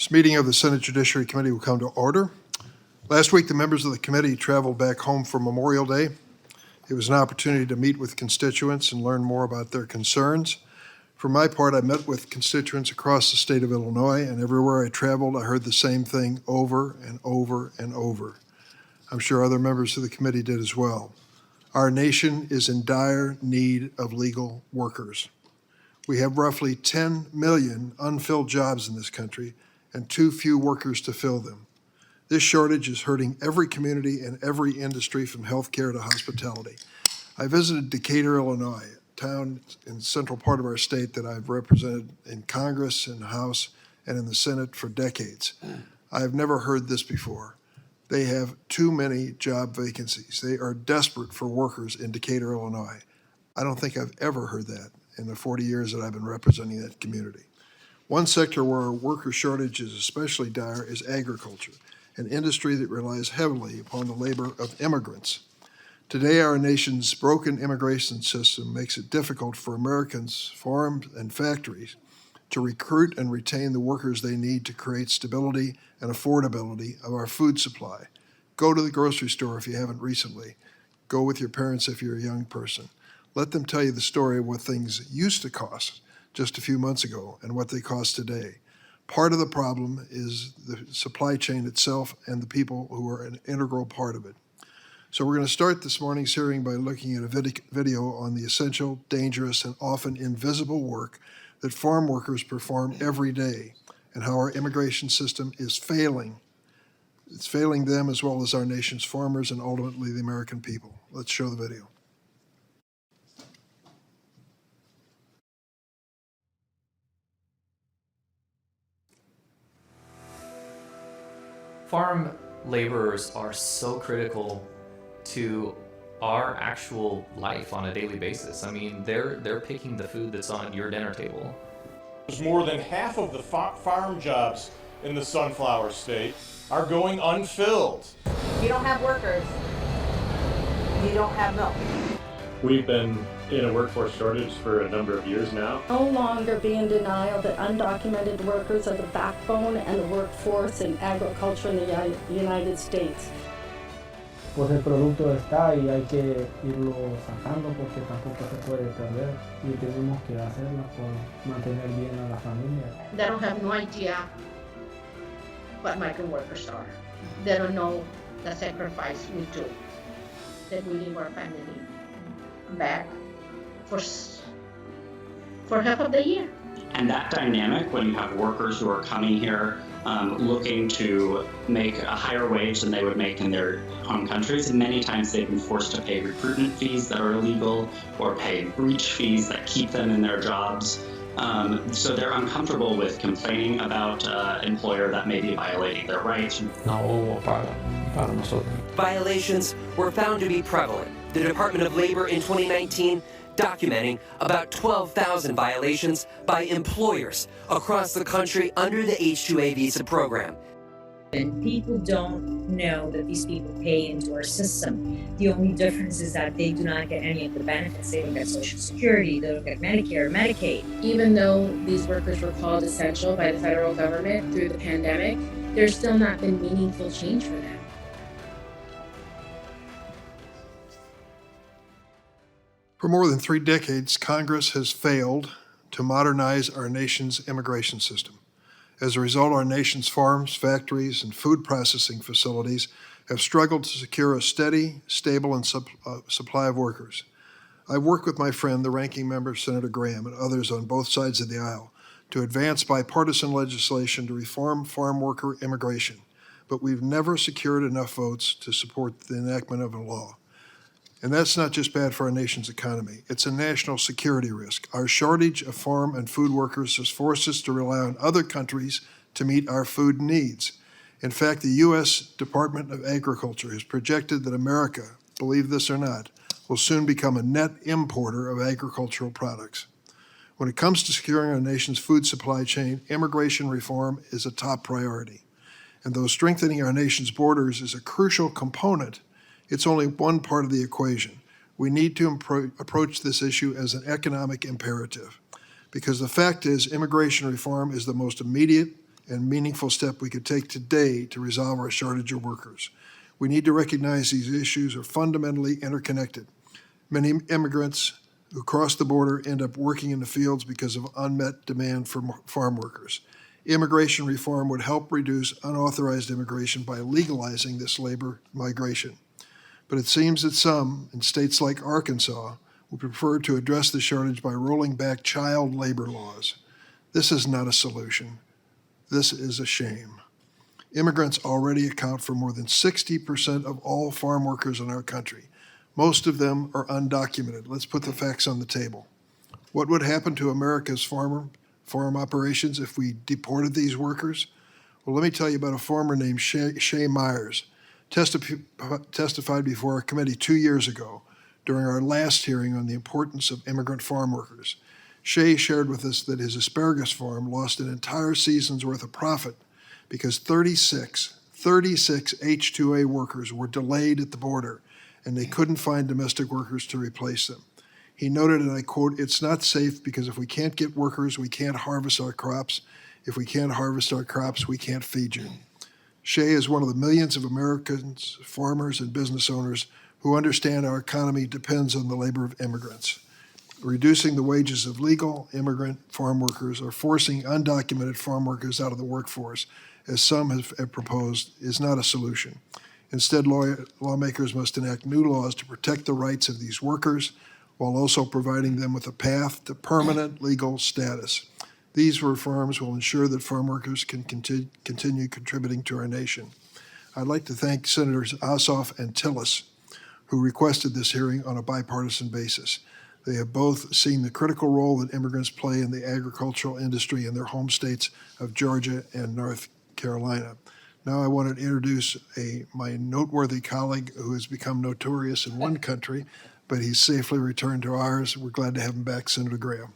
This meeting of the Senate Judiciary Committee will come to order. Last week, the members of the committee traveled back home for Memorial Day. It was an opportunity to meet with constituents and learn more about their concerns. For my part, I met with constituents across the state of Illinois, and everywhere I traveled, I heard the same thing over and over and over. I'm sure other members of the committee did as well. Our nation is in dire need of legal workers. We have roughly 10 million unfilled jobs in this country and too few workers to fill them. This shortage is hurting every community and every industry from healthcare to hospitality. I visited Decatur, Illinois, a town in the central part of our state that I've represented in Congress, in the House, and in the Senate for decades. I've never heard this before. They have too many job vacancies. They are desperate for workers in Decatur, Illinois. I don't think I've ever heard that in the 40 years that I've been representing that community. One sector where our worker shortage is especially dire is agriculture, an industry that relies heavily upon the labor of immigrants. Today, our nation's broken immigration system makes it difficult for Americans, farms, and factories to recruit and retain the workers they need to create stability and affordability of our food supply. Go to the grocery store if you haven't recently. Go with your parents if you're a young person. Let them tell you the story of what things used to cost just a few months ago and what they cost today. Part of the problem is the supply chain itself and the people who are an integral part of it. So we're going to start this morning's hearing by looking at a video on the essential, dangerous, and often invisible work that farm workers perform every day and how our immigration system is failing. It's failing them as well as our nation's farmers and ultimately the American people. Let's show the video. Farm laborers are so critical to our actual life on a daily basis. I mean, they're picking the food that's on your dinner table. More than half of the farm jobs in the sunflower state are going unfilled. If you don't have workers, you don't have milk. We've been in a workforce shortage for a number of years now. No longer be in denial that undocumented workers are the backbone and the workforce in agriculture in the United States. Pues el producto está y hay que irlo sacando porque tampoco se puede perder y tenemos que hacerlo por mantener bien a la familia. They don't have no idea what migrant workers are. They don't know the sacrifice we do, that we leave our family back for half of the year. And that dynamic, when you have workers who are coming here looking to make a higher wage than they would make in their home countries, and many times they've been forced to pay recruitment fees that are illegal or pay breach fees that keep them in their jobs. So they're uncomfortable with complaining about an employer that may be violating their rights. Violations were found to be prevalent. The Department of Labor in 2019 documenting about 12,000 violations by employers across the country under the H-2A visa program. And people don't know that these people pay into our system. The only difference is that they do not get any of the benefits. They don't get Social Security, they don't get Medicare, Medicaid. Even though these workers were called essential by the federal government through the pandemic, there's still not been meaningful change for them. For more than 3 decades, Congress has failed to modernize our nation's immigration system. As a result, our nation's farms, factories, and food processing facilities have struggled to secure a steady, stable, and supply of workers. I've worked with my friend, the ranking member, Senator Graham, and others on both sides of the aisle to advance bipartisan legislation to reform farm worker immigration, but we've never secured enough votes to support the enactment of a law. And that's not just bad for our nation's economy. It's a national security risk. Our shortage of farm and food workers has forced us to rely on other countries to meet our food needs. In fact, the U.S. Department of Agriculture has projected that America, believe this or not, will soon become a net importer of agricultural products. When it comes to securing our nation's food supply chain, immigration reform is a top priority. And though strengthening our nation's borders is a crucial component, it's only one part of the equation. We need to approach this issue as an economic imperative, because the fact is immigration reform is the most immediate and meaningful step we could take today to resolve our shortage of workers. We need to recognize these issues are fundamentally interconnected. Many immigrants who cross the border end up working in the fields because of unmet demand for farm workers. Immigration reform would help reduce unauthorized immigration by legalizing this labor migration. But it seems that some, in states like Arkansas, would prefer to address the shortage by rolling back child labor laws. This is not a solution. This is a shame. Immigrants already account for more than 60% of all farm workers in our country. Most of them are undocumented. Let's put the facts on the table. What would happen to America's farm operations if we deported these workers? Well, let me tell you about a farmer named Shay Myers, testified before our committee 2 years ago during our last hearing on the importance of immigrant farm workers. Shay shared with us that his asparagus farm lost an entire season's worth of profit because 36 H-2A workers were delayed at the border, and they couldn't find domestic workers to replace them. He noted, and I quote, "It's not safe because if we can't get workers, we can't harvest our crops. If we can't harvest our crops, we can't feed you." Shay is one of the millions of Americans, farmers, and business owners who understand our economy depends on the labor of immigrants. Reducing the wages of legal immigrant farm workers or forcing undocumented farm workers out of the workforce, as some have proposed, is not a solution. Instead, lawmakers must enact new laws to protect the rights of these workers while also providing them with a path to permanent legal status. These reforms will ensure that farm workers can continue contributing to our nation. I'd like to thank Senators Ossoff and Tillis, who requested this hearing on a bipartisan basis. They have both seen the critical role that immigrants play in the agricultural industry in their home states of Georgia and North Carolina. Now I want to introduce my noteworthy colleague who has become notorious in one country, but he's safely returned to ours. We're glad to have him back, Senator Graham.